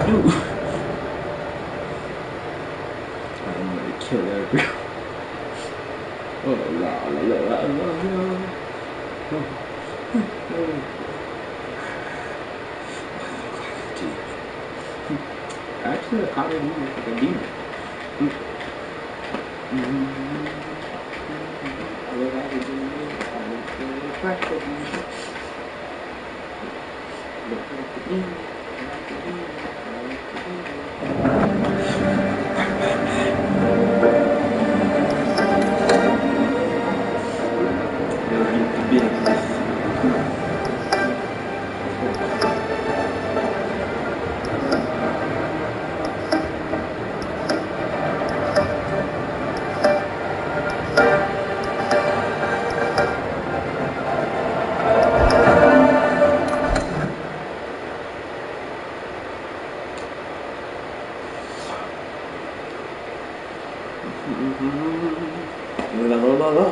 do? I'm gonna kill that girl. Oh la la la la la la. Actually, I kind of do look like a demon. I look like a demon. I look like a demon. Look like a demon. La la la la.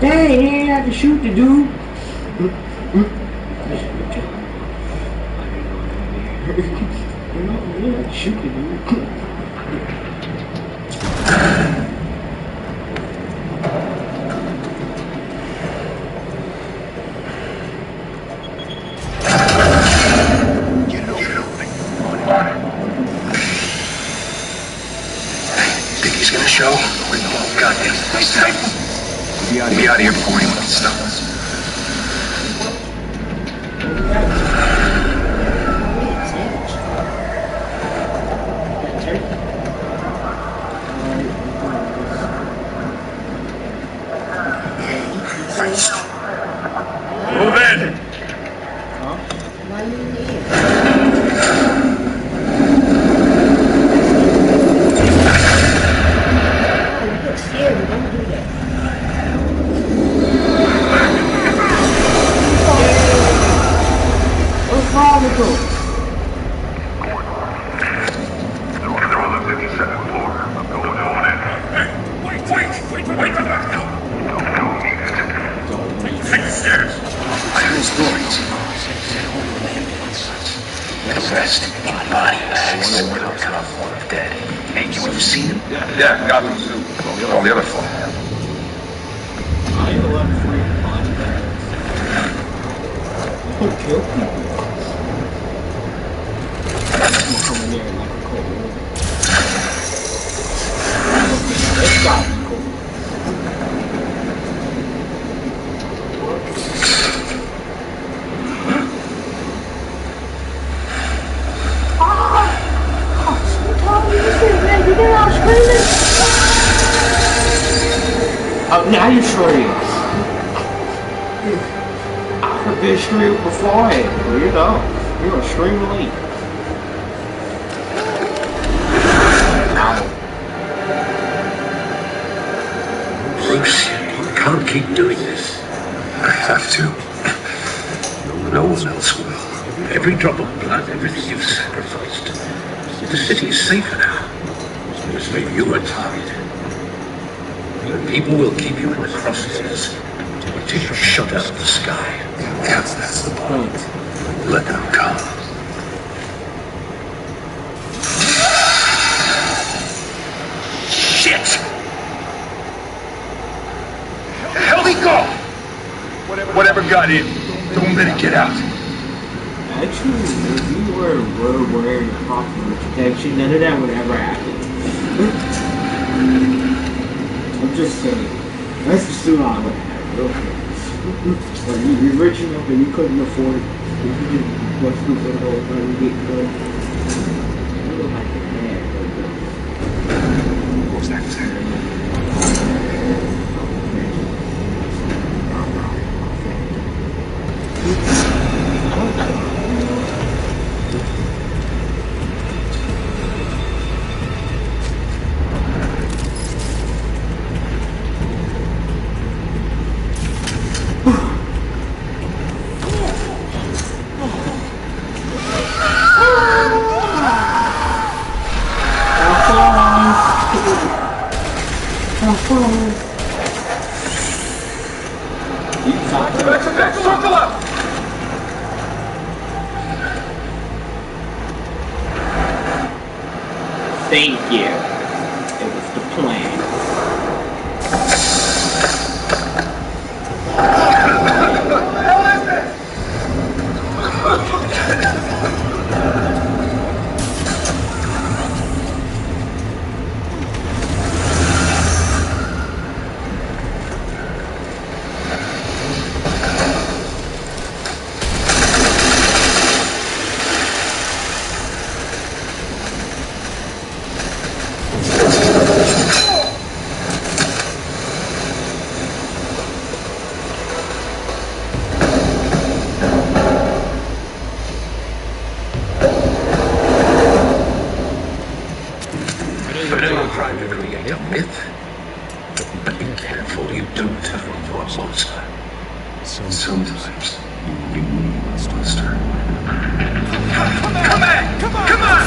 Dang, he ain't have to shoot the dude. You know, he ain't have to shoot the dude. Think he's gonna show? Goddamn, nice time. Be out of here before anyone stops us. Move in! Yeah, got them too. All the other four. I ain't allowed free body bags. Don't kill people. I'm coming there like a cold war. It's got to be cold. Oh, now you're screaming. I've been screaming beforehand. You know, you're gonna scream late. Bruce, you can't keep doing this. I have to. No one else will. Every drop of blood, everything you've sacrificed. The city is safer now. It's made you a target. And people will keep you in the crosshairs until you're shot out of the sky. That's the point. Let them come. Shit! Hell he go! Whatever got in, don't let it get out. Actually, if you were wearing hospital protection, none of that would ever happen. I'm just saying. That's just too hard would happen, real quick. Like, you're rich enough and you couldn't afford it. If you just watch people for the whole time and get good. You look like a man, What was that? Circle up! Thank you. It was the plan. I know you're trying to create a myth, but be careful you don't turn into a monster. Sometimes you need a monster. Come on! Come on!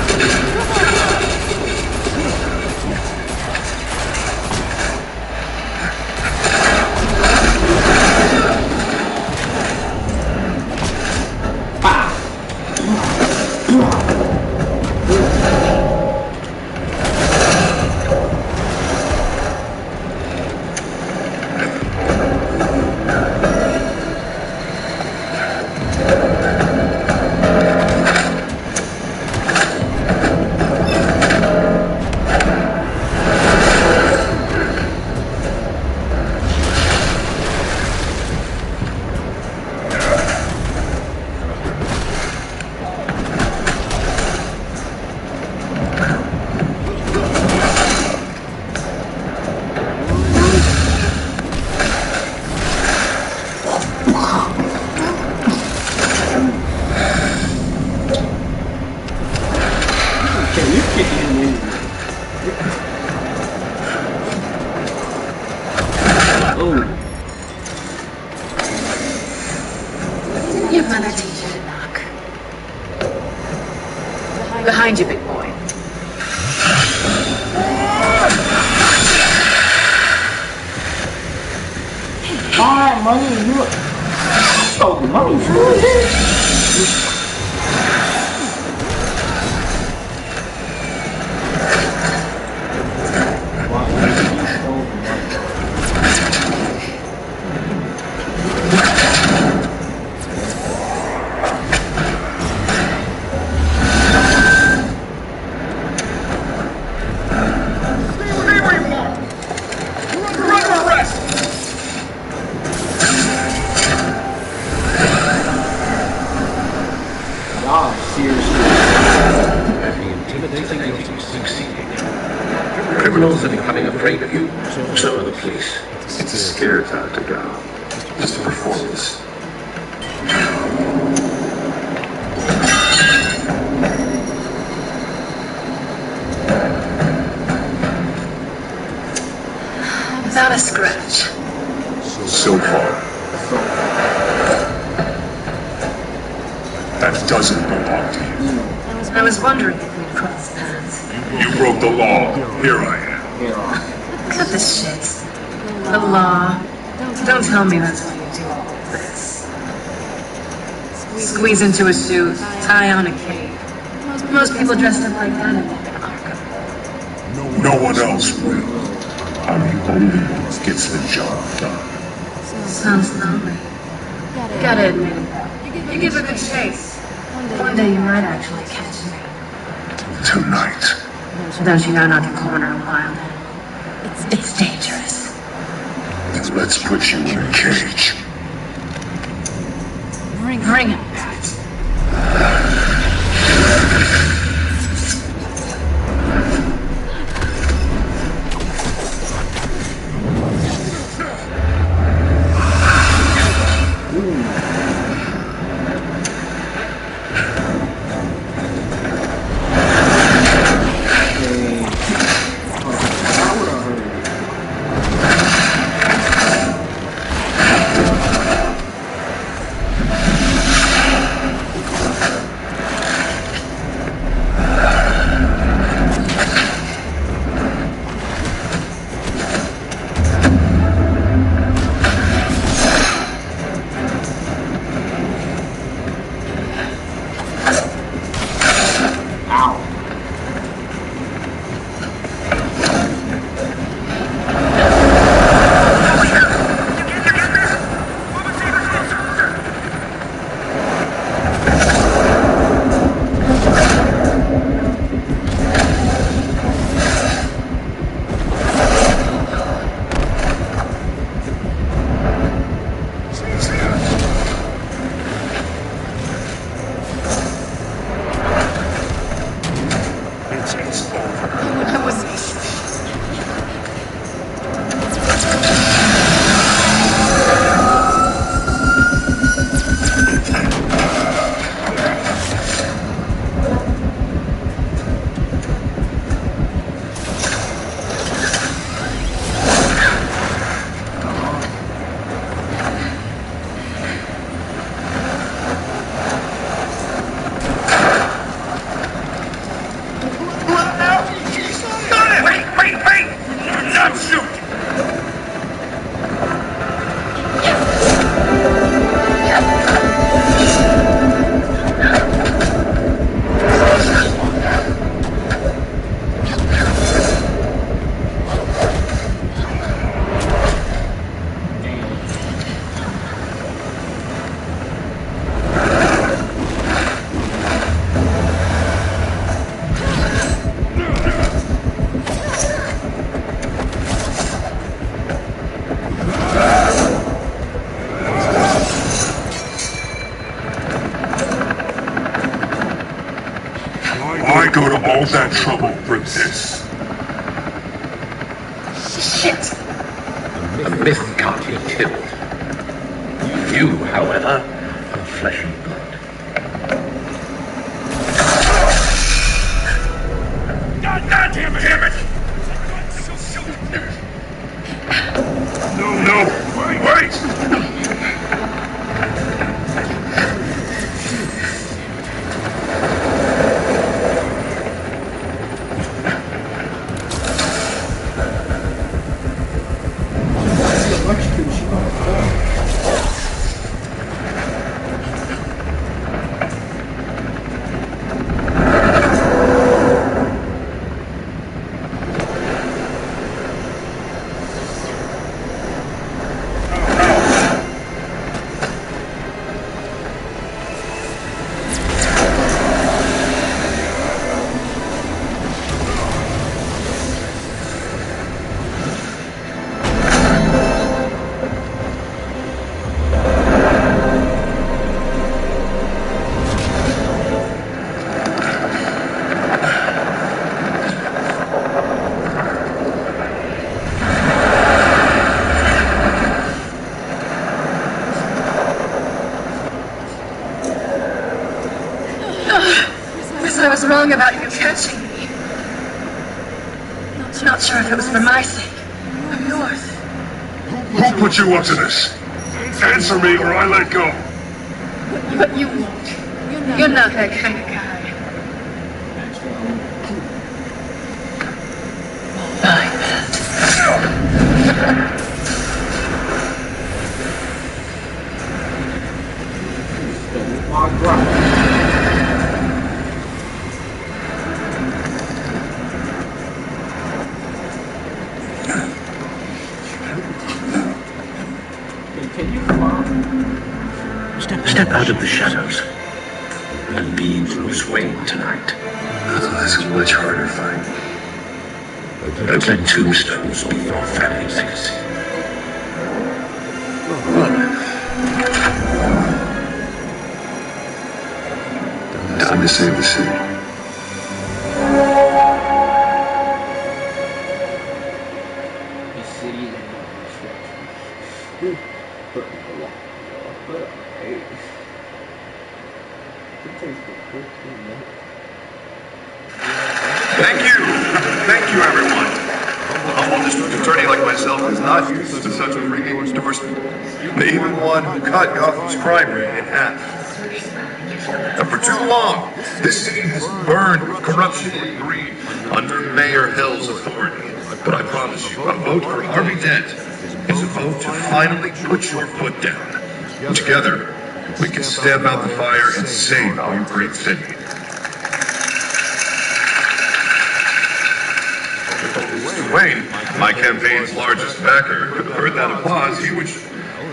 Your mother teach you to knock. Behind you, big boy. Alright, money, you stole the money from me. Criminals are becoming afraid of you. So are the police. It's a scare tactic, Al. Just a performance. Without a scratch. So far. That doesn't belong to you. I was wondering if we'd cross paths. You broke the law. Here I am. Cut the shit. The law. Don't tell me that's why you do all of this. Squeeze into a suit, tie on a cape. Most people dressed up like that in Arkham. No one else will. I'm the only one who gets the job done. Sounds lonely. Gotta admit it. You give a good chase. One day you might actually catch me. Tonight. Don't you know not to corner a wild animal? It's dangerous. Let's put you in a cage. Bring it, Pat. I go to all that trouble for this. Shit! A myth can't be killed. You, however, are flesh and blood. God damn it! Damn it! No, wait! I was wrong about you catching me. Not sure if it was for my sake or yours. Who put you up to this? Answer me or I let go. But you won't. You're not that kind of guy. Bye, Step out of the shadows and be Bruce Wayne tonight. That's a much harder fight. I've let tombstones be your family's legacy. Well then. Time to save the city. The city is under construction. But a lot. But hey. It takes for 15 minutes. Thank you, everyone. A humble district attorney like myself is not used to such a ringing endorsement. Even one who cut Gotham's crime rate in half. And for too long, this city has burned with corruption and greed under Mayor Hill's authority. But I promise you, a vote for Harvey Dent is a vote to finally put your foot down. Together, we can stamp out the fire and save our great city. Wayne, my campaign's largest backer, could have heard that applause. He would,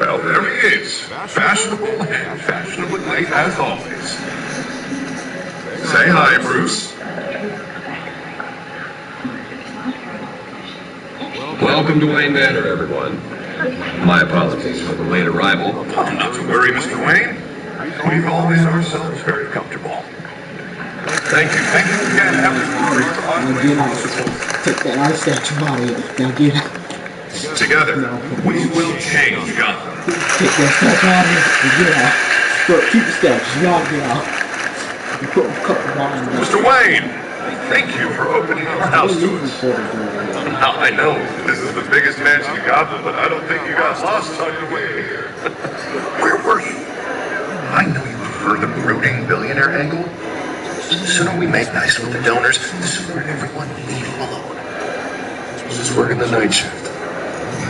well, there he is. Fashionable and fashionably late as always. Say hi, Bruce. Welcome to Wayne Manor, everyone. My apologies for the late arrival. Not to worry, Mr. Wayne. We've all made ourselves very comfortable. Thank you again, everybody, for honoring our support. Take that art statue body. Now get out. Together, we will change Gotham. Take that statue out of here and get out. Look, keep the statue. Y'all get out. You put a couple bodies down. Mr. Wayne, thank you for opening our house to us. Now, I know this is the biggest mansion in Gotham, but I don't think you got lost on your way here. Where were you? I know you prefer the brooding billionaire angle. The sooner we make nice with the donors, the sooner everyone will leave you alone. Just working the night shift.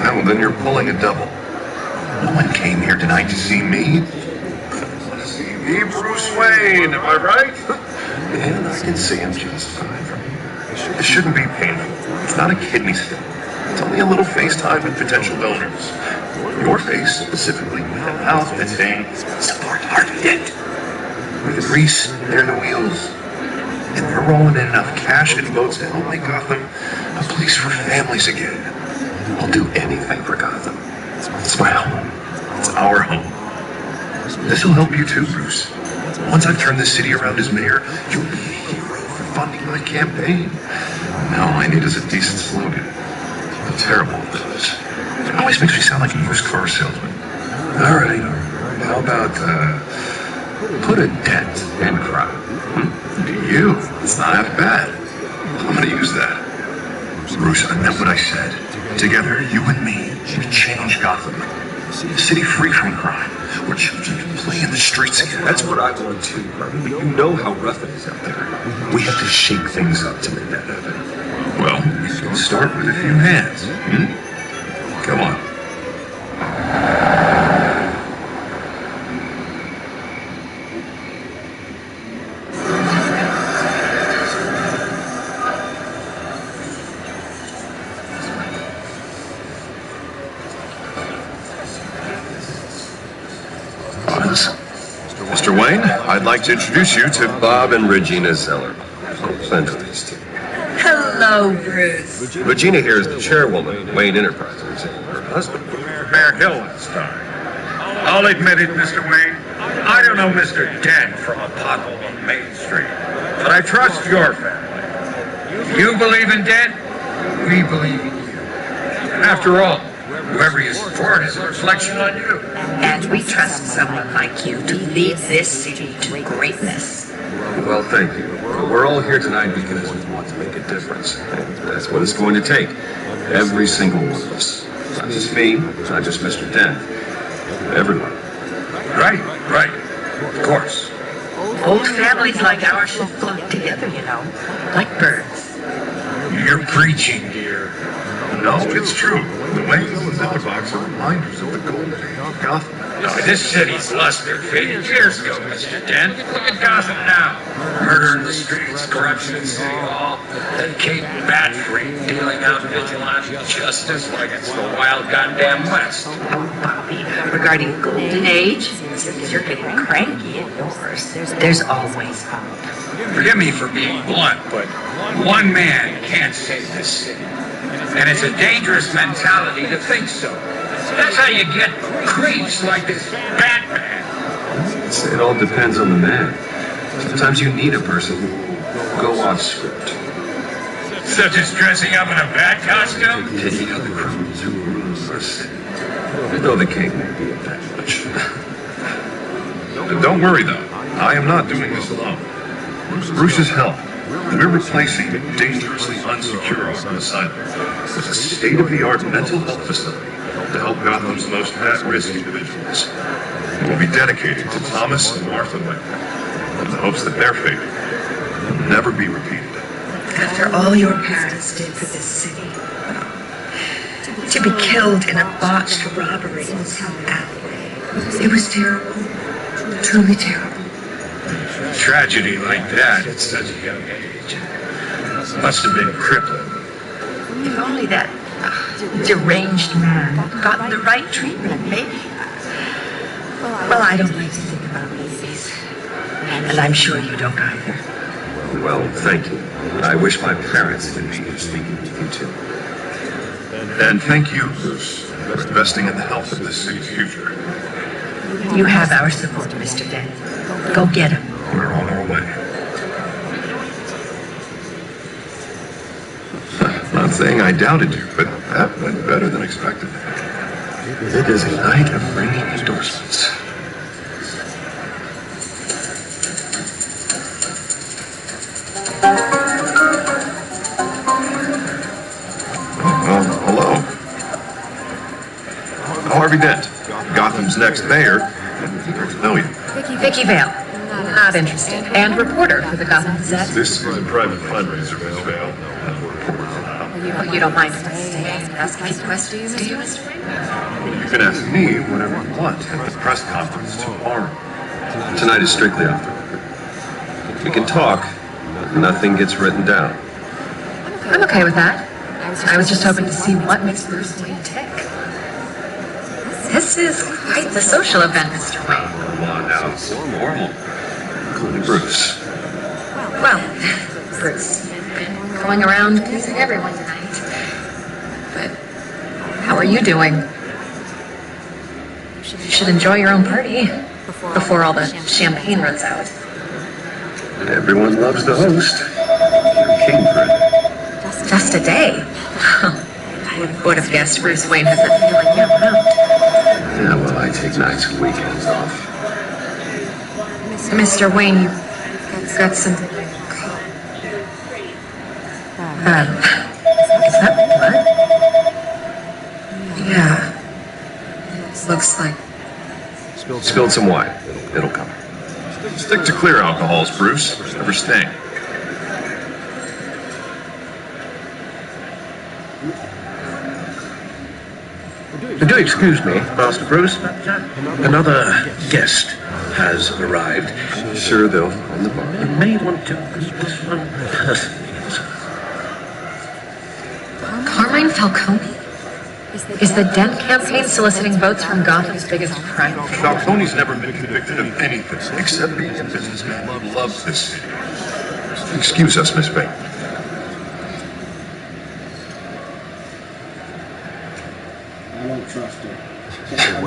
Well, then you're pulling a double. No one came here tonight to see me. To see me, Bruce Wayne, am I right? And I can see him just fine from here. This shouldn't be painful. It's not a kidney stone. It's only a little FaceTime with potential donors. Your face, specifically, with a mouth that's saying, support Harvey Dent. With the grease, they're the wheels. And we're rolling in enough cash and votes to help make Gotham a place for families again. I'll do anything for Gotham. It's my home. It's our home. This'll help you too, Bruce. Once I've turned this city around as mayor, you'll be a hero for funding my campaign. Now all I need is a decent slogan. I'm terrible at those. It always makes me sound like a used car salesman. All right. How about, put a dent in crime? You. It's not half bad. I'm gonna use that. Bruce, I meant what I said. Together, you and me, we change Gotham. A city free from crime, where children can play in the streets again. That's what I want too, Harvey, but you know how rough it is out there. We have to shake things up to make that happen. Well, we can start with a few hands. Come on. Mr. Wayne, I'd like to introduce you to Bob and Regina Zeller. Send these two. Hello, Bruce. Regina here is the chairwoman, Wayne Enterprises, and her husband. Mayor Hill this time. I'll admit it, Mr. Wayne. I don't know Mr. Dent from a pothole on Main Street, but I trust your family. If you believe in Dent, we believe in you. After all, whoever you support is a reflection on you. And we trust someone like you to lead this city to greatness. Well, thank you. We're all here tonight because we want to make a difference. And that's what it's going to take. Every single one of us. Not just me, not just Mr. Dent. Everyone. Right. Of course. Old families like ours should flock together, you know, like birds. You're preaching, dear. No, it's true. The Waynes and Zillerbox are reminders of the golden age of Gotham. No, this city's luster faded years ago, Mr. Dent. Look at Gotham now. Murder in the streets, corruption in City Hall, and Kate Bat-free dealing out vigilante justice like it's the wild goddamn West. Oh, Bobby, regarding Golden Age, you're getting cranky indoors. There's always hope. Forgive me for being blunt, but one man can't save this city. And it's a dangerous mentality to think so. That's how you get creeps like this Batman. It all depends on the man. Sometimes you need a person who will go off script. Such as dressing up in a bat costume? Taking out the criminals who rule our city. Though the king may be a bit much. Don't worry, though. I am not doing this alone. Bruce's help. We're replacing a dangerously unsecure Arkham Asylum with a state-of-the-art mental health facility to help Gotham's most at-risk individuals. It will be dedicated to Thomas and Martha Wayne in the hopes that their fate will never be repeated. After all your parents did for this city, to be killed in a botched robbery in some alleyway, it was terrible. Truly terrible. Tragedy like that at such a young age must have been crippling. If only that deranged man got the right treatment, maybe. Well, I don't like to think about movies. And I'm sure you don't either. Well, thank you. I wish my parents could be speaking with you too. And thank you, Bruce, for investing in the health of this city's future. You have our support, Mr. Dent. Go get him. We're on our way. Not saying I doubted you, but that went better than expected. It is a night of ringing endorsements. Well, hello. Harvey Dent, Gotham's next mayor. Good to know you. Vicky Vale. Not interested. And reporter for the Gotham Gazette. This is a private fundraiser, Ms. Vale. You don't mind if I stay and ask a few questions, do you, Mr. Wayne? You can ask me whatever you want at the press conference tomorrow. Tonight is strictly off the record. We can talk, but nothing gets written down. I'm okay with that. I was just hoping to see what makes Bruce Wayne tick. This is quite the social event, Mr. Wayne. Come on now, it's so normal. Including Bruce. Well, Bruce, going around pleasing everyone tonight. But how are you doing? You should enjoy your own party before all the champagne runs out. Everyone loves the host. You're king for it. Just a day? I would have guessed Bruce Wayne has that feeling year-round. Yeah, well, I take nights and weekends off. Mr. Wayne, you've got something called... is that blood? Yeah. Looks like... Spilled some wine. It'll come. Stick to clear alcohols, Bruce. Never sting. Do excuse me, Master Bruce. Another guest has arrived. Sure, they'll find the bar. You may want to meet this one personally. Carmine Falcone? Is the Dent campaign soliciting votes from Gotham's biggest crime? Falcone's never been convicted of anything except being a businessman who loves this city. Excuse us, Miss Bain. I don't trust her.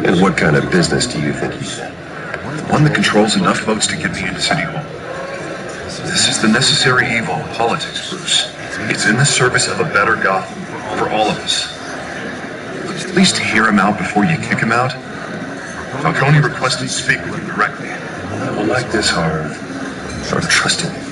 And what kind of business do you think he's in? One that controls enough votes to get me into City Hall. This is the necessary evil of politics, Bruce. It's in the service of a better Gotham for all of us. At least hear him out before you kick him out. Falcone requested to speak with him directly. I will like this hard. Start trusting him.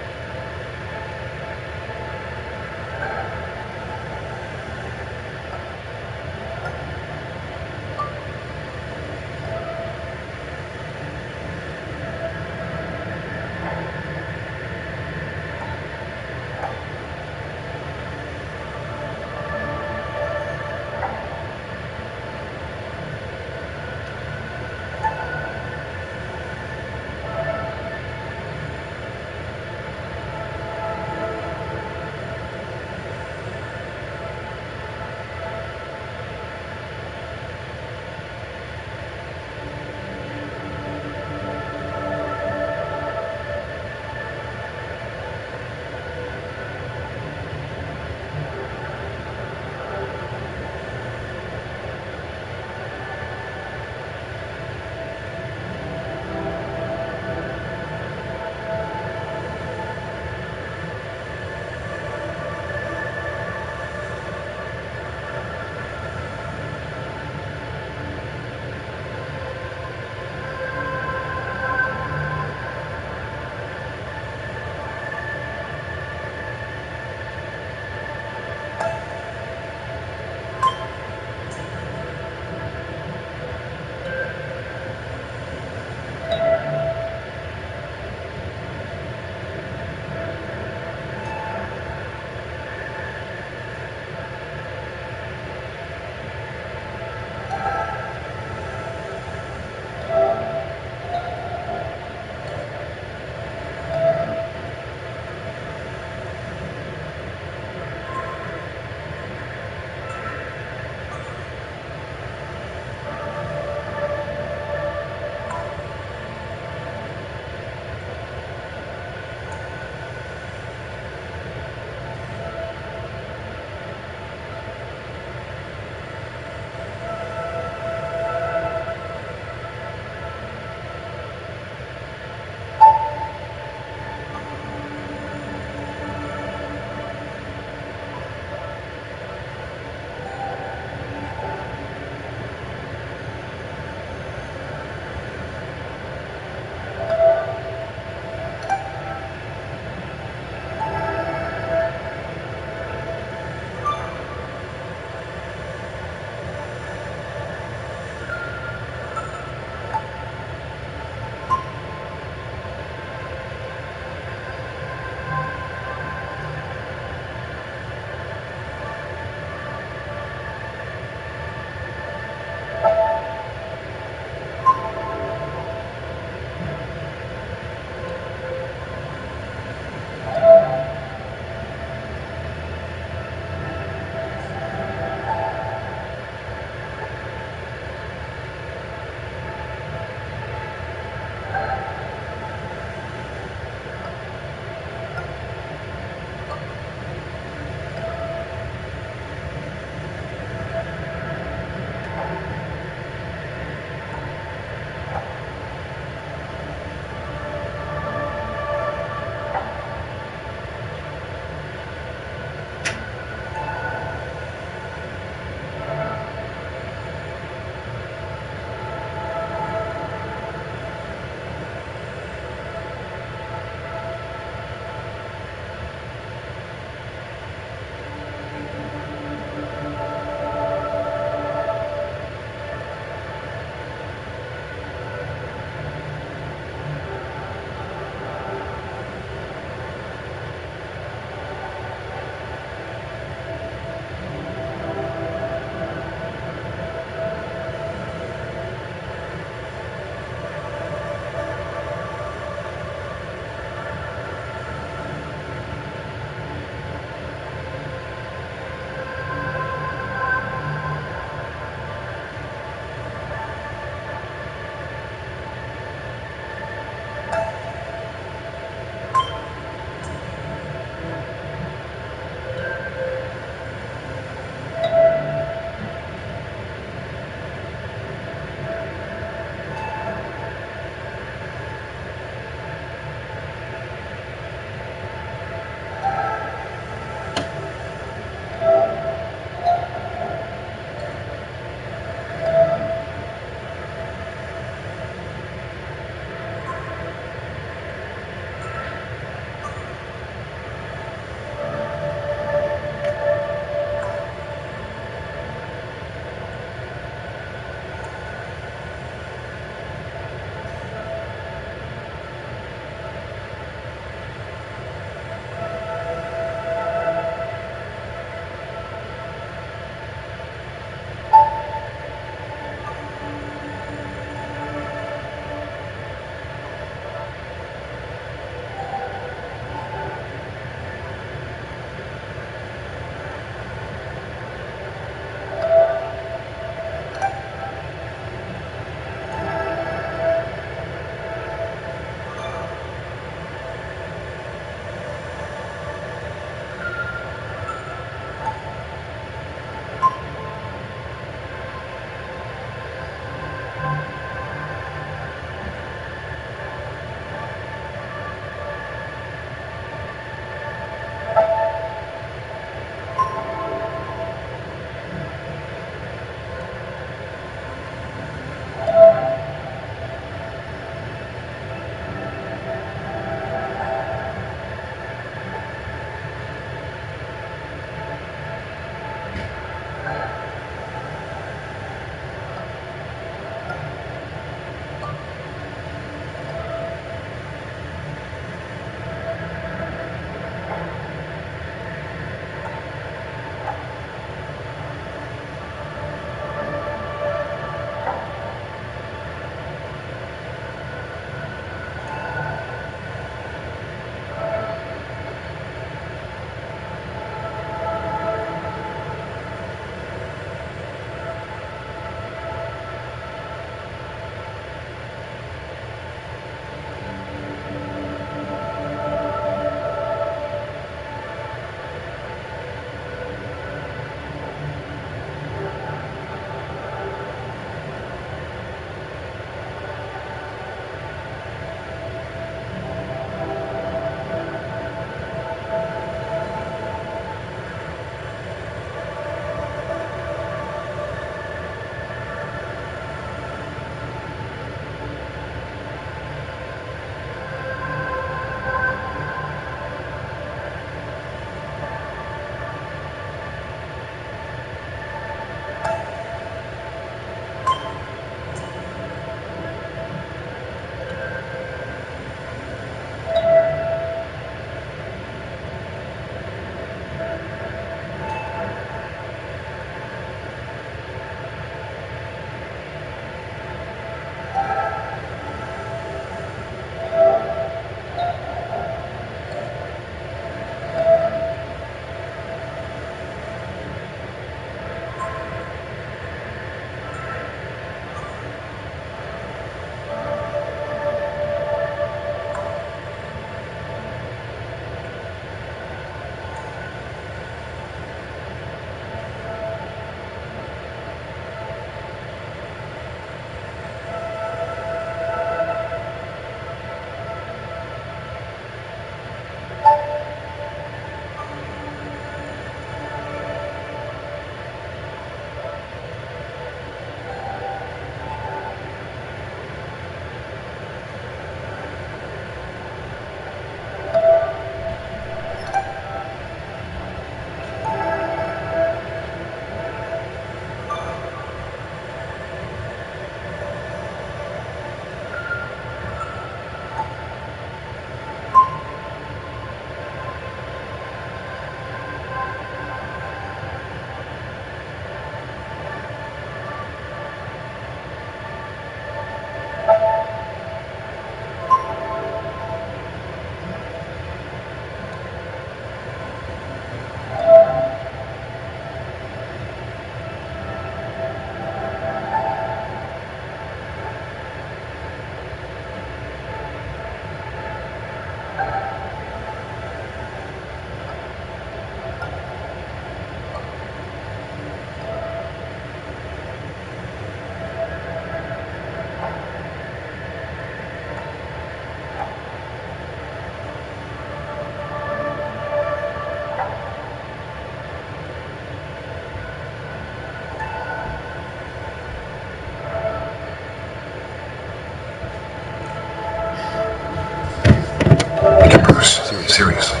seriously.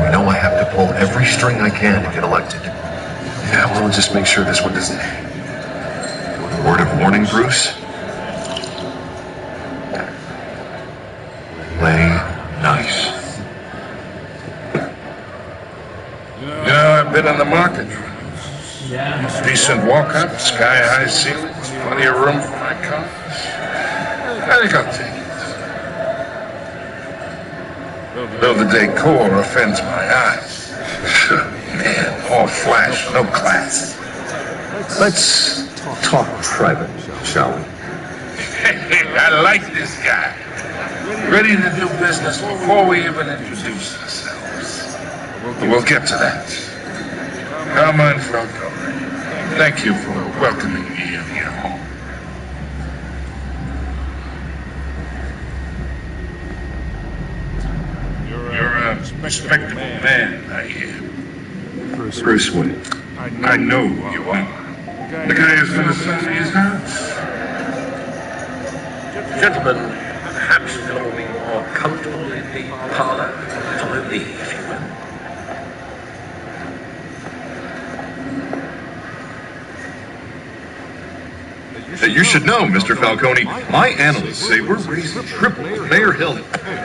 You know I have to pull every string I can to get elected. Yeah, well, just make sure this one doesn't... Word of warning, Bruce? Play nice. You know, I've been in the market. Decent walk-up, sky-high ceilings, plenty of room for my cars. I think I'll take it. Though the decor offends my eyes. Man, all flash, no class. Let's talk private, shall we? Hey, I like this guy. Ready to do business before we even introduce ourselves. We'll get to that. Come on, Falcone. Thank you for welcoming me in your home. You're a respectable man, I hear. Bruce Wayne. I know who you are. The guy who's going to sell me his house. Gentlemen, perhaps you'll be more comfortable in the parlor. Follow me, if you will. You should know, Mr. Falcone, my analysts say we're raising triple with Mayor Hill.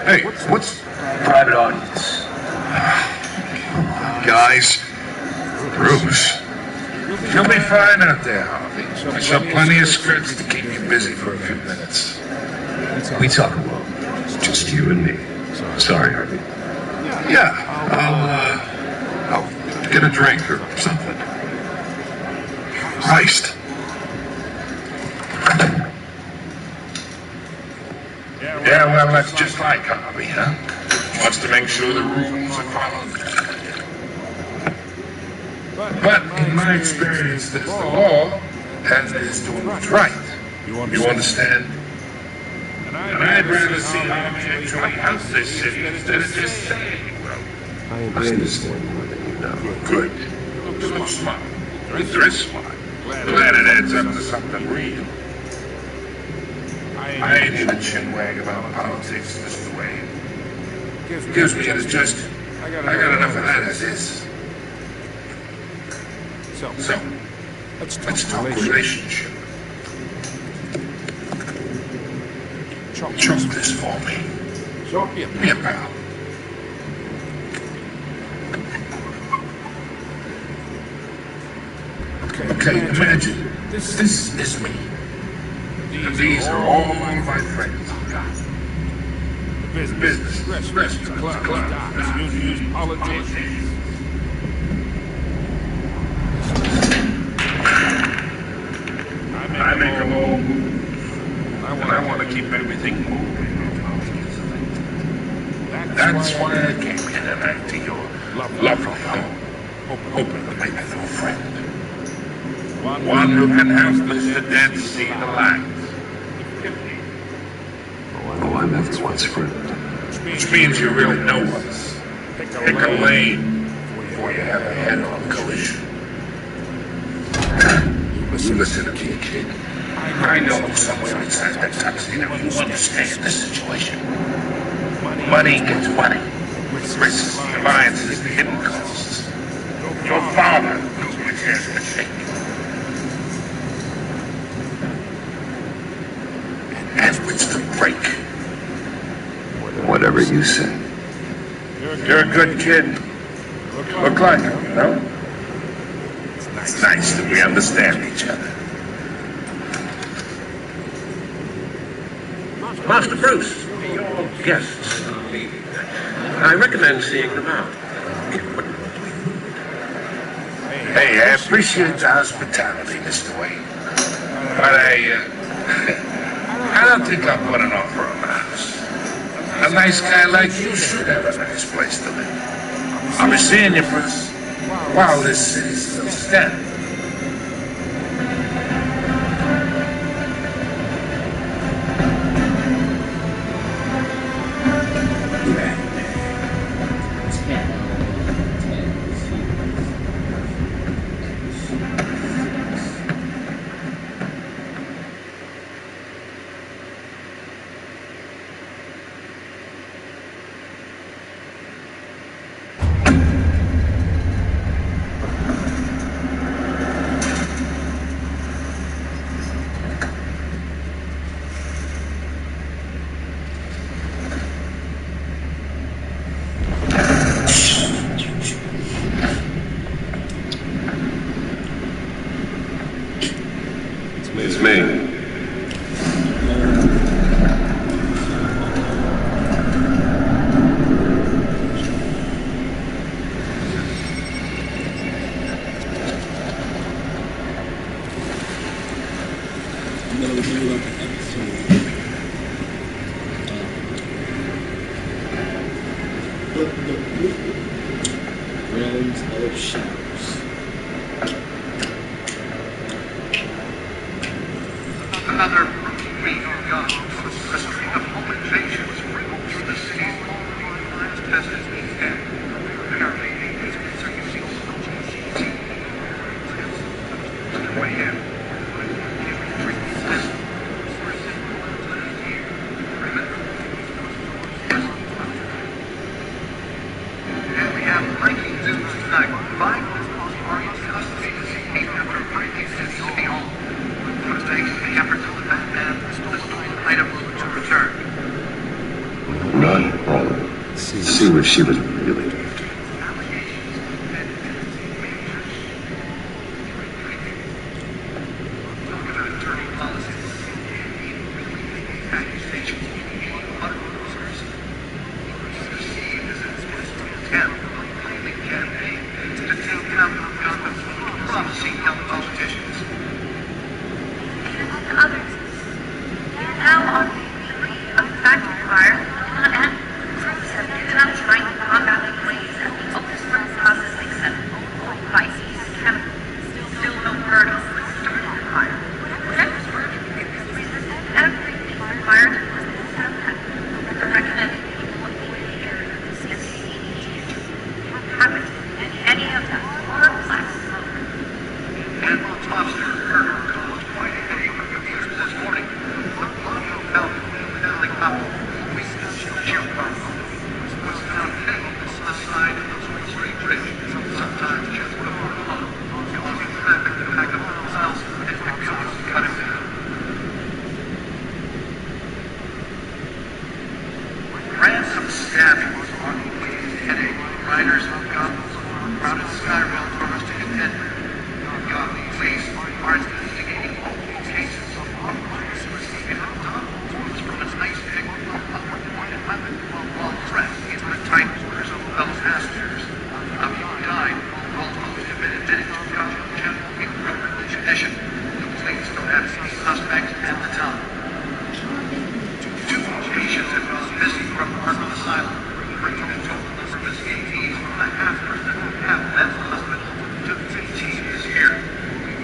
Hey, what's... Private audience. Guys, Bruce. You'll be fine out there, Harvey. I saw plenty of scripts to keep you busy for a few minutes. We talk alone. Just you and me. Sorry, Harvey. Yeah, I'll get a drink or something. Christ. Yeah, well, that's just like Harvey, huh? Wants to make sure the rules are followed. But in my experience, there's the law, and there's doing what's right. You understand? And I'd rather see Harvey actually help this city instead of just saying, well, I understand more than you know. good. You look smart. You dress smart. Glad it adds up to something real. I ain't in a chinwag about politics, Mr. Wayne. Gives me indigestion. I got enough of that as is. So, let's talk relationship. Chunk this for me. Yeah, pal. Okay, imagine. This is me. And these are all my friends. Business, restaurants, clubs, unions, politicians. I make them all move. And I want to keep everything moving. That's why I came here tonight to your lovely home, hoping to make a new friend. One who can help Mr. Dent see the light. Oh, I'm everyone's friend. Which means you really know us. Pick a lane before you have a head-on collision. You listen to me, kid. I know somewhere inside that tuxedo you understand this situation. Money gets money. Risks, alliances, the hidden costs. Your father knows my cares to shake. And which to break. Whatever you say. You're a good kid. Look like him, you know? It's nice that we understand each other. Master Bruce, your guests are leaving. I recommend seeing them out. Hey, I appreciate the hospitality, Mr. Wayne. But I don't think I'll put an offer on the house. A nice guy like you should have a nice place to live. I'll be seeing you, Bruce, while this city's still standing. It's me. Realms of Shadows. Another week gone. A string of home invasions rippled through the city's last tested weekend. Apparently, these are using the way in. And we have breaking news tonight. Biden are in custody this evening after breaking his city home. Thanks to the efforts of the Batman, the stolen items to return. Run home. See what she was really doing. Ransom stabbing was on the way to headache. Riders and goblins crowded Skyrail doors to contend. Goblin police are investigating all these cases. Receiving a ton of calls from its nice big upward-pointed weapon while dressed into the tight quarters of fellow passengers. A few died, while most have been admitted to general condition. The police don't have any suspects at the time. Two patients have gone missing from Arkham Asylum, bringing the total number of escapees from a half-dozen mental hospital to 15 this year.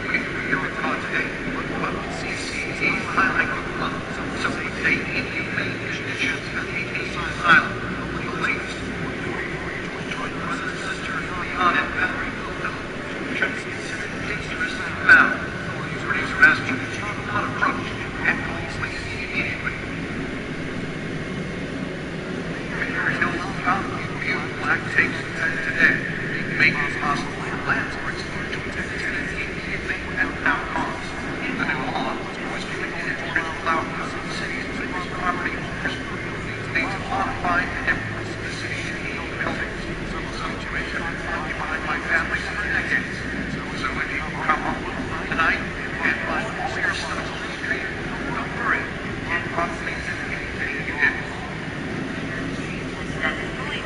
We were caught today, but CCTV highlight the month, so they take inhumane conditions at the asylum. The latest, joint brothers and sisters beyond it, should be considered dangerous and foul. Authorities are asking that you do not approach and call police immediately. Black takes today, make it possible for landlords to protect tenants immediately and without cost. The new law was created to allow the city's biggest property owners to modify and influence the city's key buildings. Situation occupied by families for decades. So if you come home tonight and find all your stuff on the street, don't worry. It probably isn't anything you did.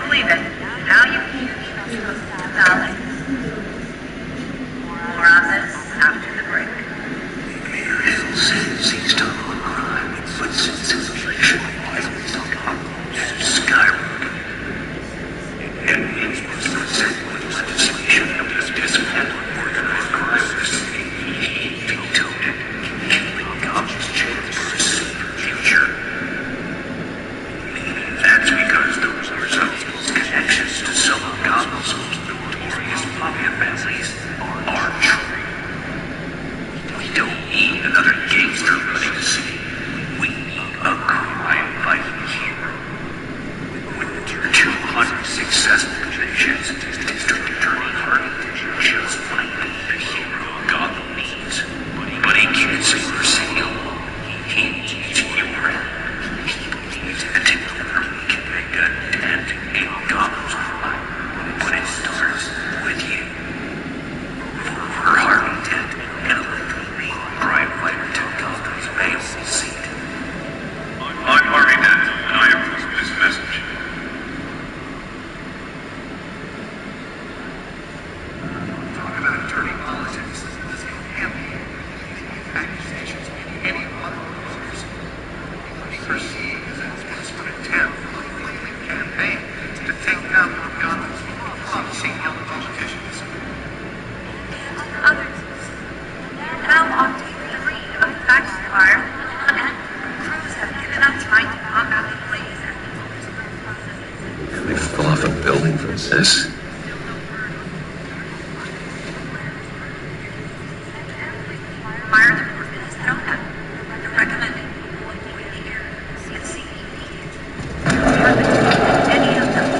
Believe it. Now you can use knowledge. More on this after the break. Mayor Hill seized on crime, but since his election, violence skyrocketed. And he was presented with legislation to dismantle organized crime. He vetoed it, killing Goblin's chance for a safer future. That's because those results connections to some of Goblin's most notorious mafia families are true. We don't need another gangster running the city. We need a crime-fighting hero. With 200 successful convictions, District Attorney Hardy just might be the hero Gotham needs. But he can't save the city alone. He needs your help. He needs to together we can make a dent in Gotham's crime. But it starts with you. For Harvey Dent and elected me, crime fighter fire department has known that. They're recommending people avoid the area and see immediate. Any of them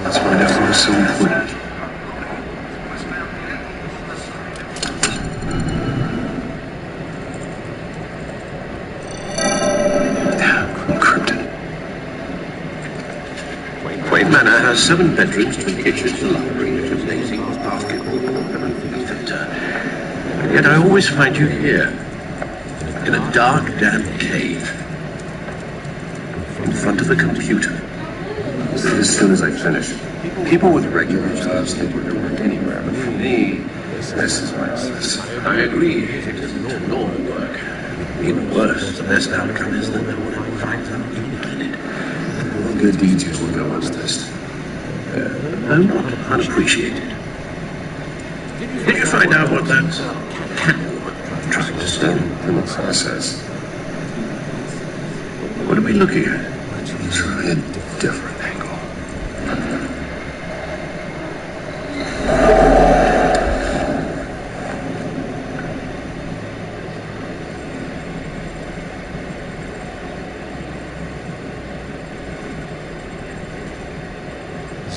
That's why that was so important. Wayne Manor has 7 bedrooms, 2 kitchens, a library, a gymnasium, a basketball court, and a movie theatre. And yet I always find you here, in a dark, damp cave, in front of a computer. As soon as I finish, people with regular jobs think we can work anywhere, but for me, this is my office. I agree, it isn't normal work. Even worse, the best outcome is that no one ever finds out you did it. Good deeds usually go unnoticed. I'm not unappreciated. Did you find out what that Catwoman tried to steal? In the process. What are we looking at? Try a different angle.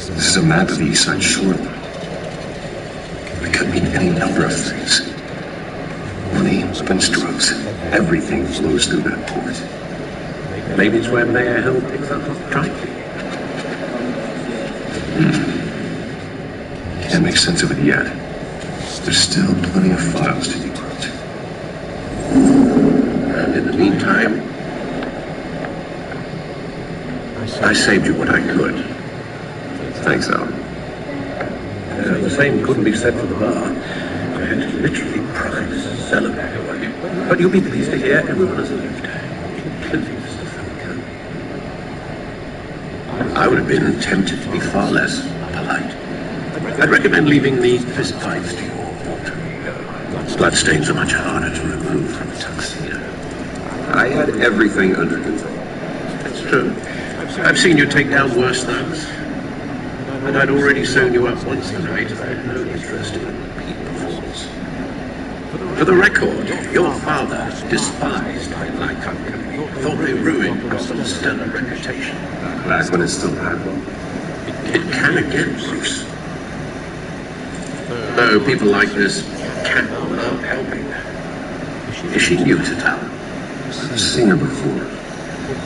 This is a map of the East Side Shoreline. It could mean any number of things. Money, spent drugs, everything flows through that port. Maybe it's where Mayor Hill picks up his drug. Can't make sense of it yet. There's still plenty of files to decrypt. And in the meantime, I saved you what I could. Thanks, Al. The same couldn't be said for the bar. I had to literally pry the cellar back away. But you'll be pleased to hear everyone has left. Including Mr. Falcon. I would have been tempted to be far less polite. I'd recommend leaving the fist fights to your alter ego. Bloodstains are much harder to remove from a tuxedo. I had everything under control. That's true. I've seen you take down worse thugs. And I'd already sewn you up once tonight. I had no interest in repeat performance. For the record, your father despised the Light Company. Thought they ruined Gotham's stellar reputation. Back when it still had one. It can again, Bruce. Though people like this can't love helping. Is she new to town? I've seen her before.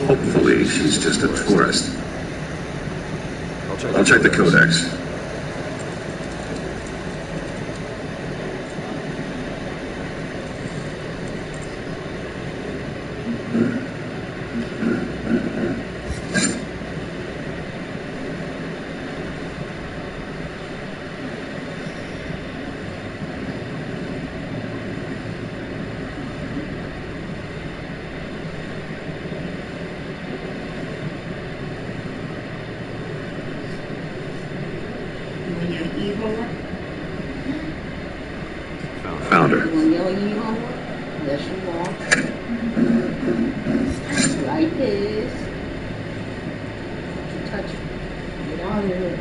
Hopefully, she's just a tourist. I'll check the codex. Found her. Yes, you are. Like this. Touch it. Get out of here.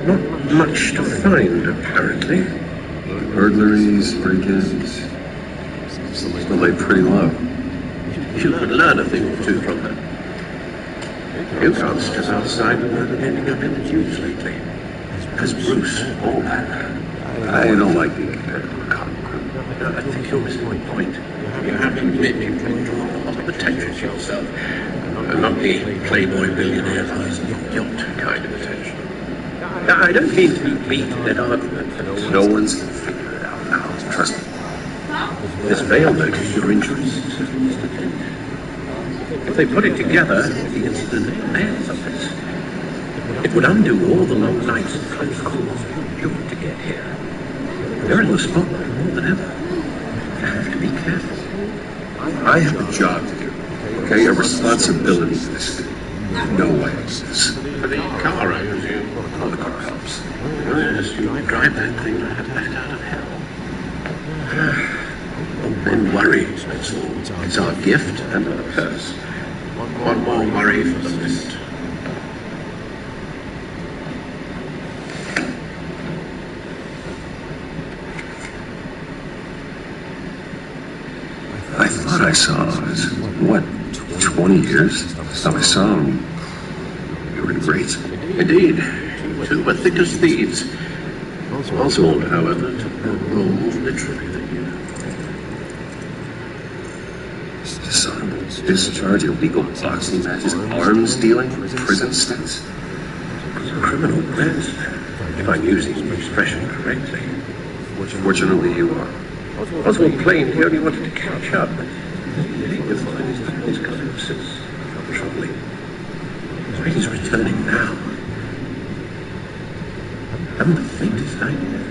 Not much to find, apparently. Burglaries, break-ins. Still laid pretty low. You could learn a thing or two from her. You can't step outside without it ending up in the news lately. As Bruce or Batman. I don't like being compared to a comic book. No, I think you're missing my point. You have to admit you can draw a lot of attention to yourself. Not the playboy billionaire flies on your yacht kind of attention. I don't mean to be beat in an argument, but no one's going to figure it out now. Trust me. This veil noticed your interests. If they put it together, the incident at the mayor's office, it would undo all the long nights and close calls you put to get here. They're in the spotlight more than ever. You have to be careful. I have a job to do, okay? A responsibility for this city. No way is this. For the car, I presume. Oh, the car helps. Yes, you drive that thing like a bat out of hell. worry. It's our gift and our curse. One more worry for the list. I thought I saw, what, 20 years? I saw him. You were great. Indeed. Two were thick as thieves. Oswald, however, took the role more literally than you. Dishonorable discharge, illegal boxing matches, arms dealing, prison stints. It was a criminal blend, if I'm using the expression correctly. Fortunately, you are. Oswald claimed he only wanted to catch up, but he defined his collapse as troubling. He's returning now. I haven't the faintest idea.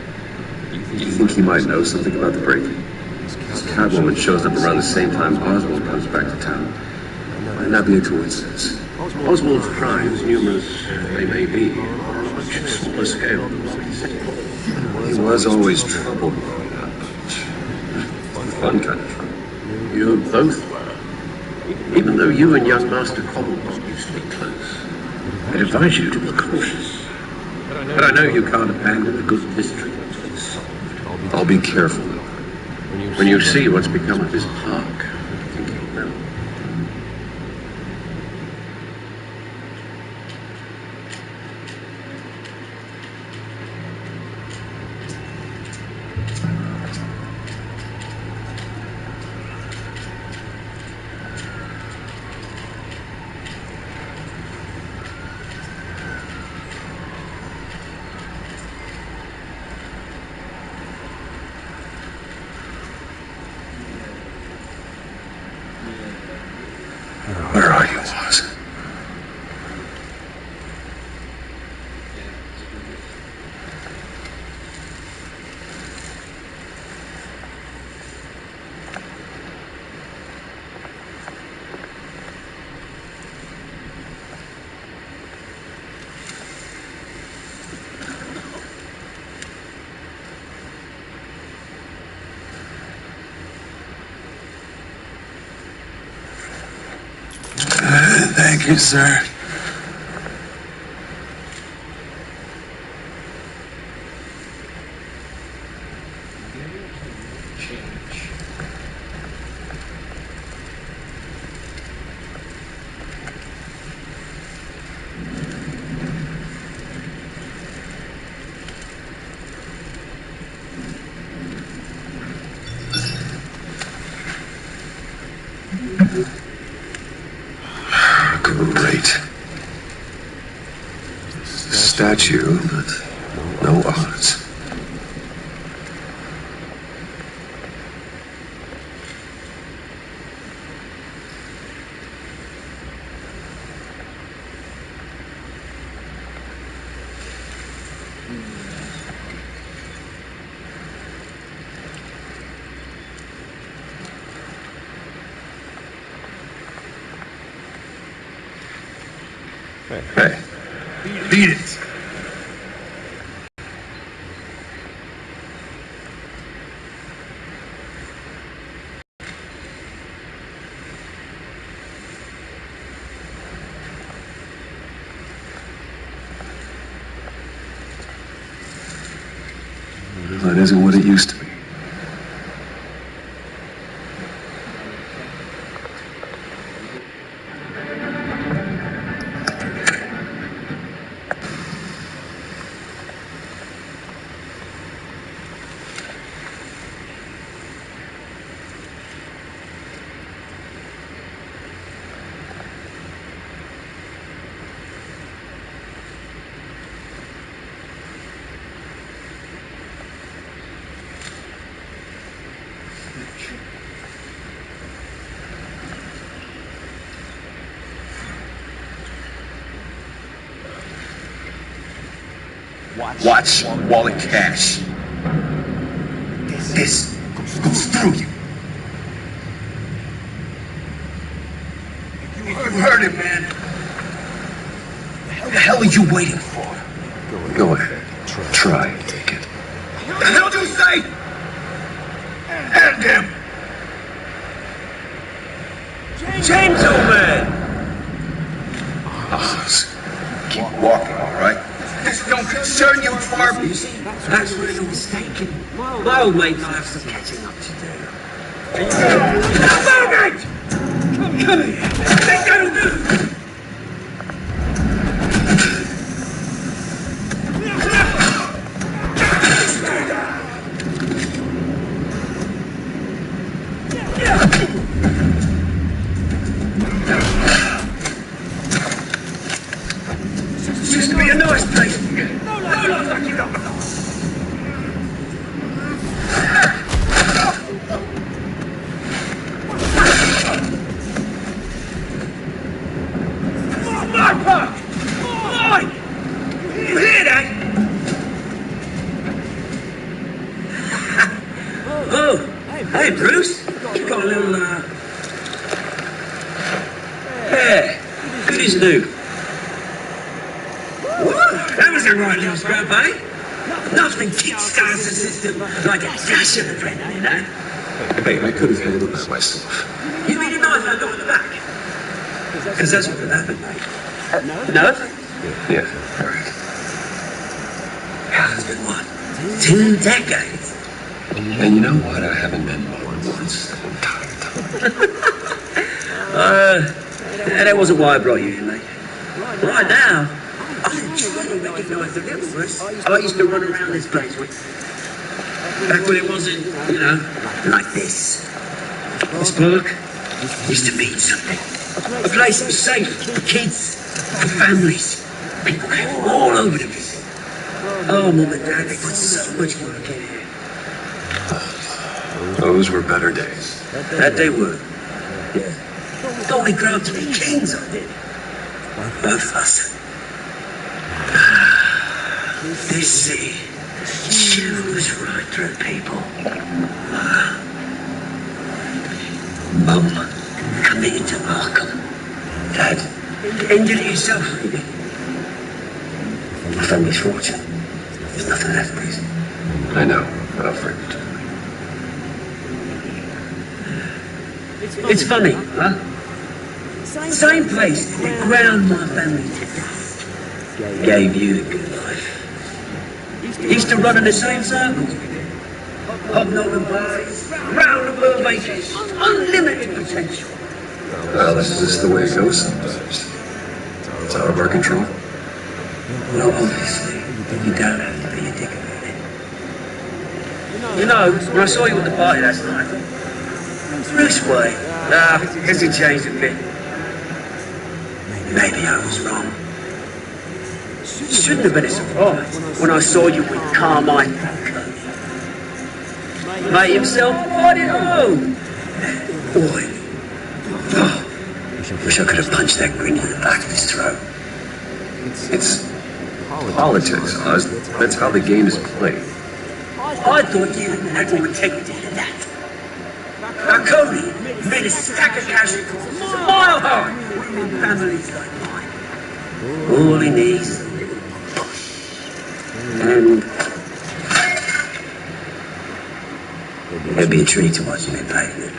Do you think he might know something about the break? This Catwoman shows up around the same time Oswald comes back to town. Might not be a coincidence. Oswald's crimes, numerous they may be, are on a much smaller scale than what we see. He was always troubled growing up, but fun kind of trouble. You both were. Even though you and young Master Cobblepot used to be close, I'd advise you to be cautious. But I know you can't abandon a good mystery until it's solved. I'll be careful. When you see what's become of his park, I think you'll know. Where are you, Oz? Thank you, sir. Great. Statue, but no odds. Hey, beat it. That isn't what it used to be. Watch wallet cash. This goes through you. You heard it, man. What the hell are you waiting for? Go ahead. Try and take it. What the hell did you say? Hand him! Gentlemen! Keep walking, all right? This don't concern you, Farm. You see, that's where you're mistaken. My old mate might have some catching up to do. Moment! Come here. Think that'll do? This used to be a nice place. No, like you don't know. You hear that? Oh, hey, Bruce. You got a little, yeah, good as new. That was a right little scrub, eh? Nothing kickstarts the system like a dash of adrenaline, eh? Hey, I could have handled this myself. You mean a knife I got in the back? Because that's what would happen, mate. No? Yeah, all right. It's been what? 2 decades? And you know what? I haven't been more than once. I'm tired. That wasn't why I brought you in, mate. Right now, I'm trying to recognize the difference. I used to run around this place back when it wasn't, like this. This park used to mean something. A place that was safe for kids, for families. People came from all over to visit. Oh, Mum and Dad, they put so much work in here. Those were better days. That they were. Yeah. Thought we grew up to be kings, I did. Both of us. This sea chews right through people. Mum committed to Arkham. Dad ended it himself, really. My family's fortune. There's nothing left, please. I know, but I'll forget it. It's funny, huh? Same place that ground my family to dust gave you the good life. Used to run in the same circles we did. Hobnobbing parties, round the world vacations, unlimited potential. Well, this is just the way it goes sometimes. It's out of our control. Well, obviously, you don't have to be a dick about it. You know, when I saw you at the party last night, Bruce Wayne, I guess he changed a bit. Maybe I was wrong. It shouldn't have been a surprise when I saw you with Carmine and Cody. Mate himself, I didn't know. Boy. Oh, wish I could have punched that grin in the back of his throat. It's politics, Oz. That's how the game is played. I thought you had more integrity than that. Now, Cody made a stack of cash mile high with families like mine. All he needs is a little push. And it'd be a treat to watch him in pavement.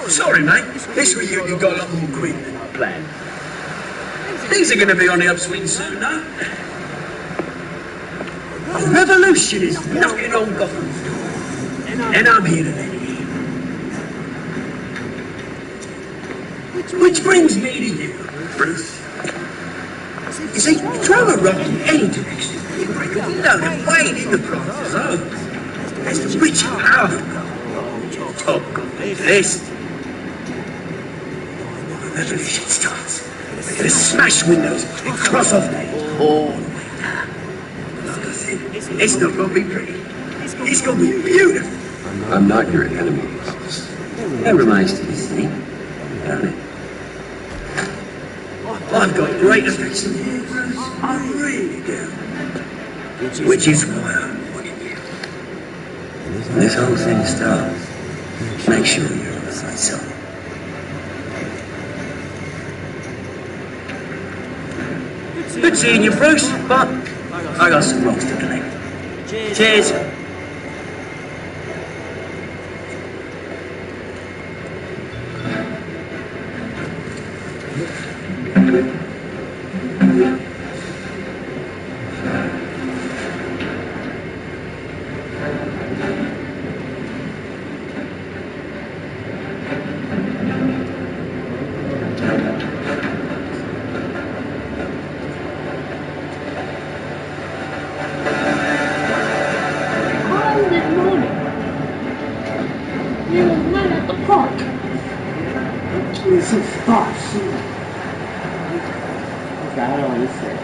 Sorry, mate. This reunion got a lot more quick than I planned. Things are going to be on the upswing soon, though. A revolution is knocking on Gotham's door. And I'm here to let it in. Which brings me to you, Bruce. You see, throw a rock in any direction, you break a window and wade in the process. Oh, as the rich and powerful go, top got the list. The revolution starts. They're going to smash windows and cross off names all the way down. Like I said, it's not going to be pretty. It's going to be beautiful. I'm not your enemy, Oz. That remains to be seen, don't it? I've got great affection for you, Bruce. I really do. Which is why I'm wanting you. When this whole thing starts, make sure you're on the right side. Good seeing you, Bruce, but I got some rocks to collect. Cheers. fuck? It's a fuck. Okay, I don't understand.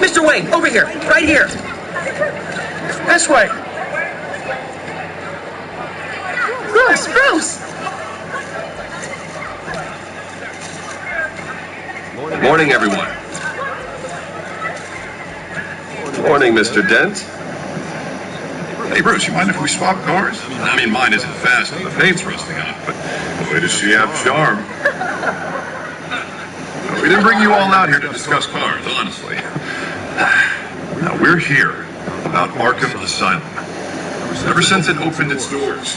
Mr. Wayne, over here, right here. This way. Bruce! Morning, everyone. Morning, Mr. Dent. Hey, Bruce, you mind if we swap cars? I mean, mine isn't fast and the paint's rusting off, but boy, does she have charm. We didn't bring you all out here to discuss cars, honestly. Now, we're here about Arkham Asylum. Ever since it opened its doors,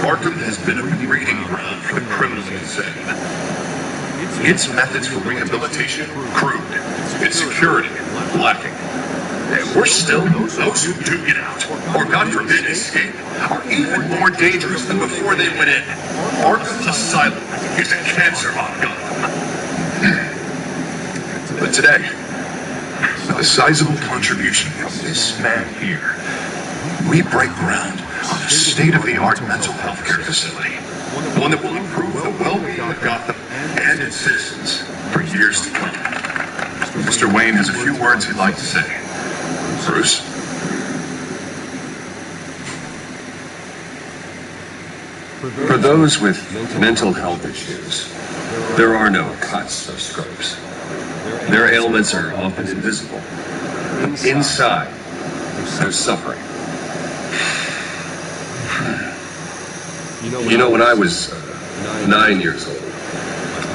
Arkham has been a breeding ground for the criminally insane. Its methods for rehabilitation, crude. Its security, lacking. We're still those who do get out, or God forbid escape, are even more dangerous than before they went in. Arkham Asylum is a cancer on Gotham. But today, a sizable contribution from this man here, we break ground on a state-of-the-art mental health care facility. One that will improve the well-being of Gotham and its citizens for years to come. Mr. Wayne has a few words he'd like to say. Bruce? For those with mental health issues, there are no cuts or scrapes. Their ailments are often invisible. Inside, they're suffering. You know, when I was 9 years old,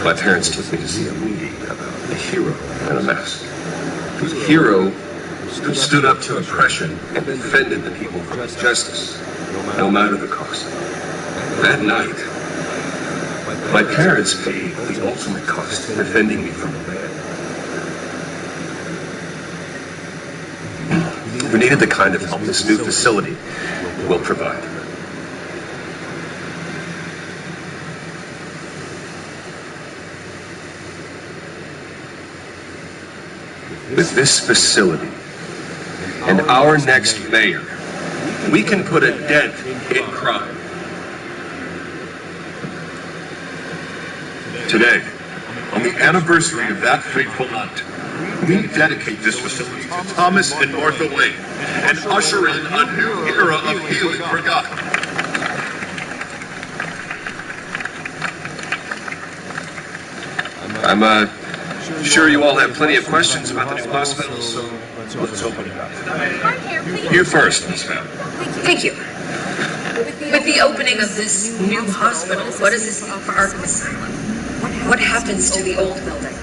my parents took me to see a movie about a hero in a mask. It was a hero who stood up to oppression and defended the people from injustice, no matter the cost. That night, my parents paid the ultimate cost in defending me from a man. We needed the kind of help this new facility will provide. With this facility and our next mayor, we can put a dent in crime. Today, on the anniversary of that fateful night, we dedicate this facility to Thomas and Martha Wayne and usher in a new era of healing for Gotham. I'm sure you all have plenty of questions about the new hospital, so let's open it up. You first, Miss Ma'am. Thank you. With the opening of this new hospital, what does this mean for Arkham Asylum? What happens to the old building?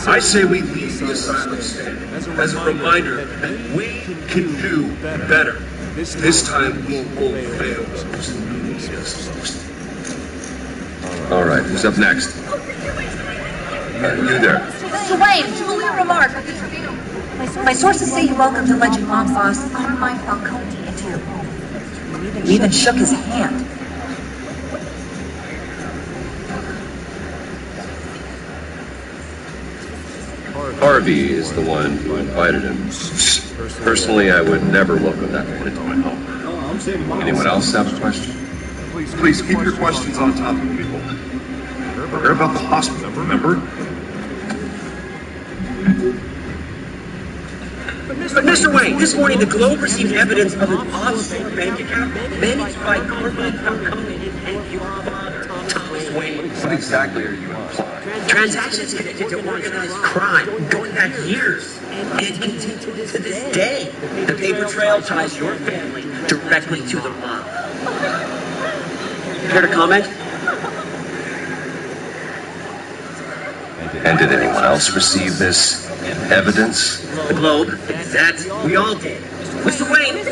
I say we leave the asylum standing as a reminder that we can do better. This time we won't fail those who need us most. All right, who's up next? You there. Mr. Wayne, Julia remark. My sources say you welcomed alleged mob boss Carmine Falcone into your home. You even shook his hand. Harvey is the one who invited him. Personally, I would never welcome that man into my home. Anyone else have a question? Please keep your questions on top of people. They're about the hospital, remember? But Mr. Wayne, this morning the Globe received evidence of an offshore bank account managed by Carmine Falcone and your father, Thomas Wayne. What exactly are you implying? Transactions connected to organized crime going back years and continue to this day. The paper trail ties your family directly to the mob. Care to comment? And did anyone else receive this evidence? The Globe, exactly. We all did. Mr. Wayne, it's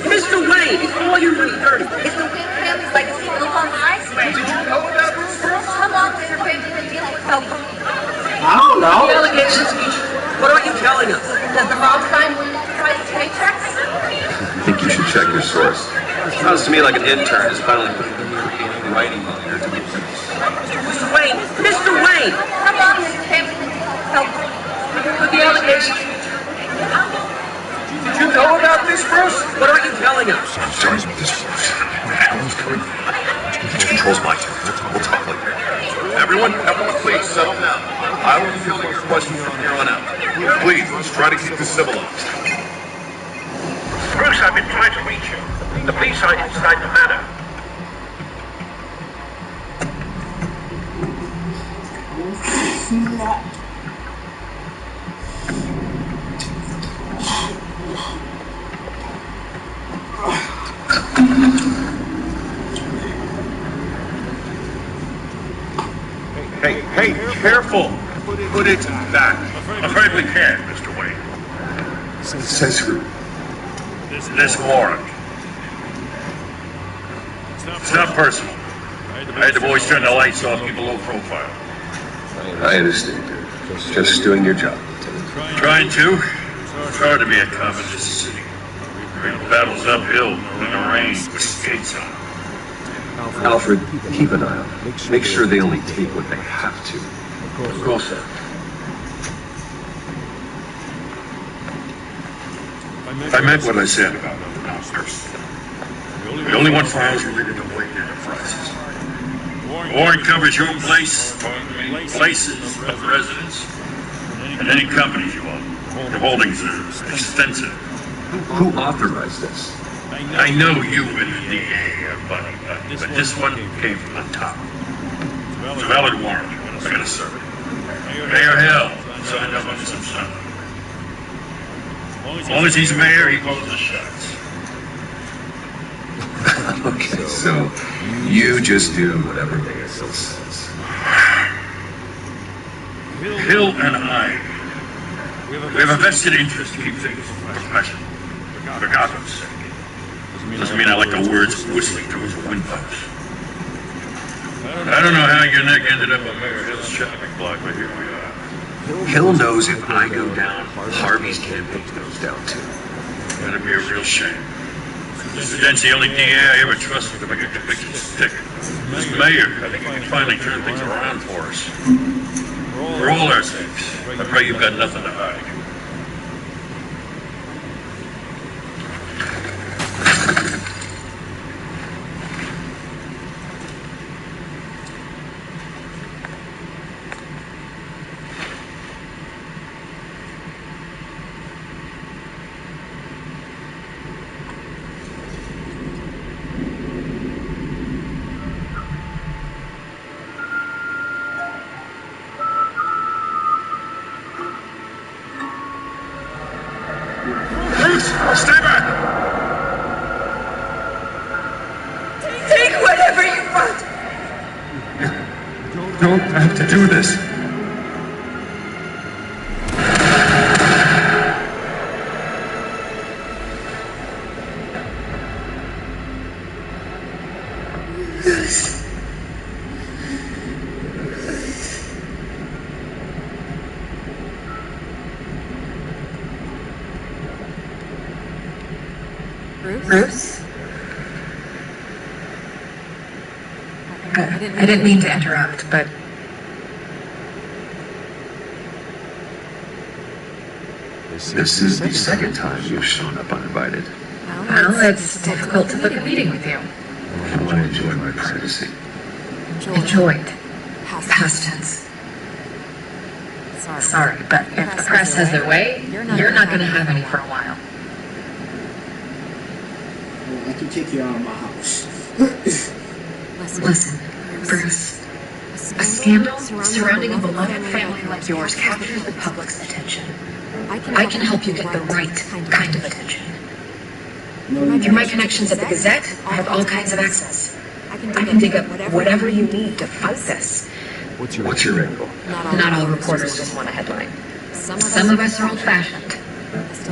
all your money dirty. Is the Wayne family's legacy still on the ice? Did you know that? How long has your family been dealing with Falcone? I don't know. The allegations each. What are you telling us? Does the mob sign Williams' paychecks? I think you should check your source. Sounds to me like an intern is finally putting the writing on there to be finished. Mr. Wayne, control's my turn. We'll talk later. Everyone, please settle down. I will be fielding your questions from here on out. Please, let's try to keep this civilized. Bruce, I've been trying to reach you. The police are inside the manor. Hey, careful! Put it back. I'm afraid we can't, Mr. Wayne. Says who? This warrant. It's not personal. I had the boys turn the lights off, keep a low profile. I understand. Just doing your job. Trying to. It's hard to be a cop in this city. Battles uphill, in the rain, with skates on. Alfred, keep an eye on them. Make sure they only take what they have to. Of course, sir. I meant what I said about Nurse. We only want files related to Wayne Enterprises. The warrant covers your place, places of residence, and any companies you own. The holdings are extensive. Who authorized this? I know you and the DA are buddy, but this one came from the top. It's a valid warrant. I'm going to serve it. Mayor Hill signed up on some stuff. As long as he's mayor, he calls the shots. Okay, so you just do whatever Mayor Hill says. Hill and I, we have a vested interest to keep things professional. For Gotham's sake. Doesn't mean I like the words whistling through his windows. I don't know how your neck ended up on Mayor Hill's shopping block, but here we are. Hill knows if I go down, Harvey's campaign goes down too. That'd be a real shame. Mr. Dent's the only DA I ever trusted to make a conviction stick. This mayor, I think he can finally turn things around for us. For all our sakes, I pray you've got nothing to hide. Stay back! Take whatever you want. You don't have to do this. Bruce? I didn't mean to interrupt, but... This is the second time you've shown up uninvited. Well, it's difficult to book a meeting with you. I want to enjoy my privacy. Enjoyed. Past tense. Sorry, but if the press has their way, you're not going to have any for a while. I can take you out of my house. Listen, Bruce. A scandal surrounding a beloved family like yours captures the public's attention. I can help you get the right kind of attention. Through my connections at the Gazette, I have all kinds of access. I can dig up whatever you need to fight this. What's your angle? Not all reporters just want a headline. Some of us are old-fashioned.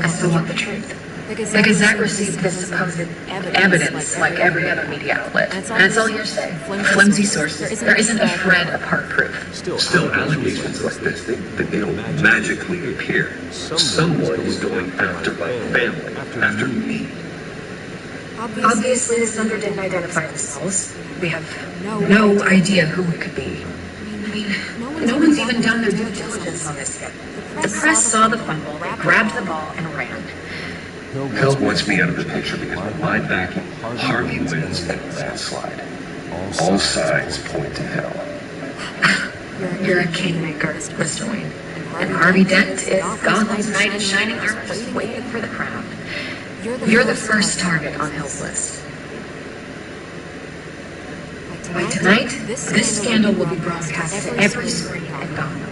I still want the truth. The Gazette received this supposed evidence like every other media outlet. And it's all hearsay. Flimsy sources. There isn't a shred of hard proof. Still, allegations like this, they don't magically appear. Someone is going after my family, after me. Obviously, the Thunder didn't identify themselves. We have no idea who it could be. I mean, no one's even done their due diligence on this yet. The press saw the fumble, they grabbed the ball, and ran. Hill wants me out of the picture because with my backing, Harvey wins in a landslide. All signs point to hell. You're a kingmaker, Mr. Wayne. And Harvey Dent is Gotham's knight in shining armor just waiting for the crown. You're the first target on Hill's list. By tonight, this scandal will be broadcast to every screen in Gotham.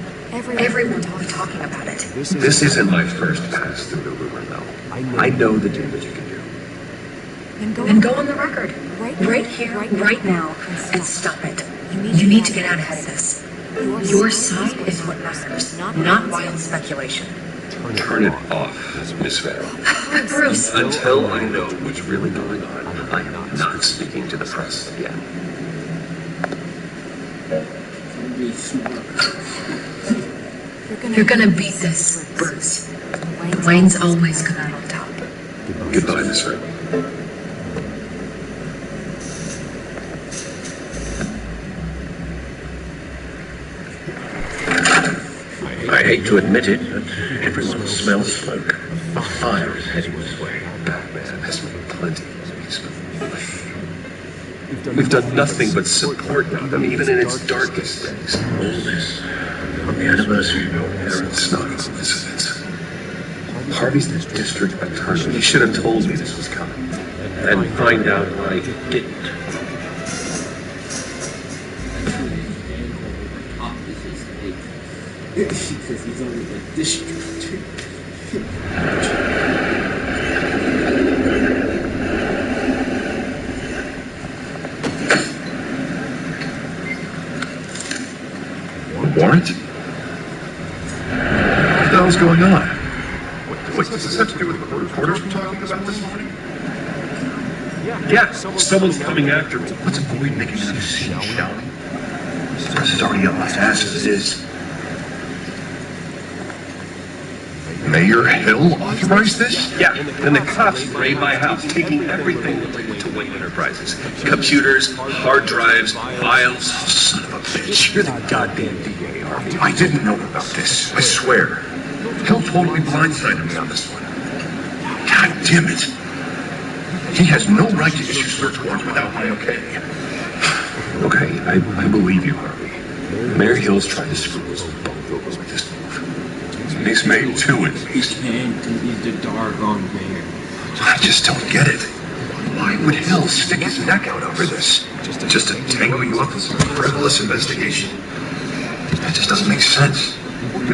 Everyone will be talking about it. This isn't my first pass through the rumor mill. I know the damage you can do. Then go on the record. Right here, right now, and stop it. You need to get out ahead of this. Your side is what matters, not wild speculation. Turn it off, Miss Farrell. Bruce! Until I know what's really going on, I am not speaking to the press again. You're gonna beat this, Bruce. Wayne's always gonna be on top. Goodbye, Miss Farrell. I hate to admit it, but everyone smells smoke. A fire is heading this way. Batman has made plenty of peace with me. We've done nothing but support Gotham, even in its darkest days. All this on the anniversary of your parents' not a coincidence. Harvey's the district attorney. He should have told me this was coming. And find out why he didn't. Because he's only a district. Warrant? What the hell's going on? What does this have to do with the reporters we're talking about this morning? Yeah, someone's coming after me. Let's avoid making another scene, shall we? This is already on my ass as it is. Mayor Hill authorized this? Yeah, and the cops raid my house, taking everything related to Wayne Enterprises. Computers, hard drives, files. Son of a bitch, you're the goddamn DA, Harvey. I didn't know about this, I swear. Hill totally blindsided me on this one. God damn it. He has no right to issue search warrants without my okay. Okay, I believe you, Harvey. Mayor Hill's trying to screw us both over with this move. He's made two enemies. And he's the doggone mayor. I just don't get it. Why would Hill stick his neck out over this? Just to tangle you up in some frivolous investigation? That just doesn't make sense.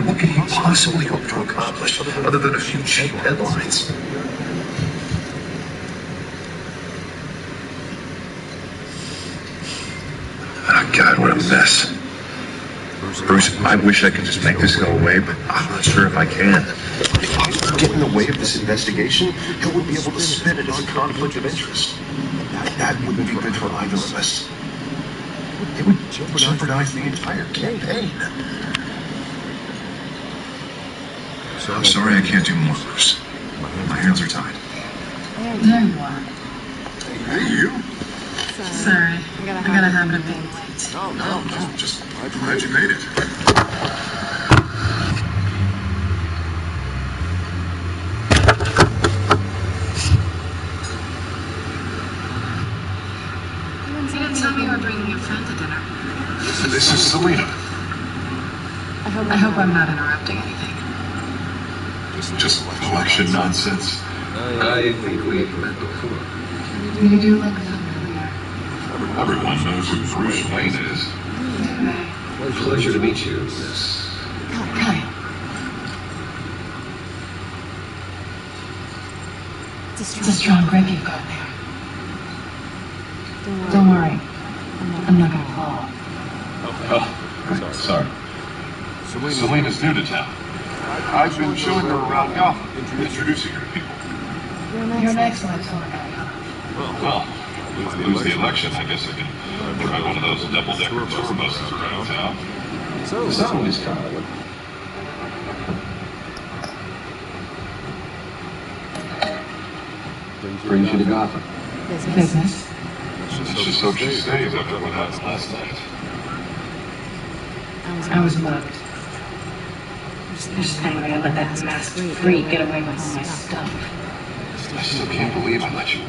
What could he possibly hope to accomplish other than a few cheap headlines? Oh God, what a mess. Bruce, I wish I could just make this go away, but I'm not sure if I can. If I get in the way of this investigation, Hill would be able to spin it as a conflict of interest. That wouldn't be good for either of us. It would jeopardize the entire campaign. I'm sorry I can't do more, Bruce. My hands are tied. There you are. Hey, you? Sorry, I got a habit of being late. No, just glad you made it. You didn't tell me you were bringing your friend to dinner. This is Selena. I hope I'm not interrupting anything. Just election nonsense. I think we've met before. You do look familiar. Everyone knows who Bruce Wayne is. Pleasure to meet you, Miss. Hi. It's a strong grip you've got there. Don't worry. I'm not gonna fall. Oh, sorry. Selena's new to town. I've been showing her around Gotham, introducing her to people. You're an excellent photographer. Well, if we lose the election, I guess I can drive one of those double-decker tour buses around town. Somebody's coming. Brings you to Gotham. Business. Let's just hope she stays after what happened last night. I was mugged. Just angry I let that masked freak get away with all my stuff. I still can't believe I let you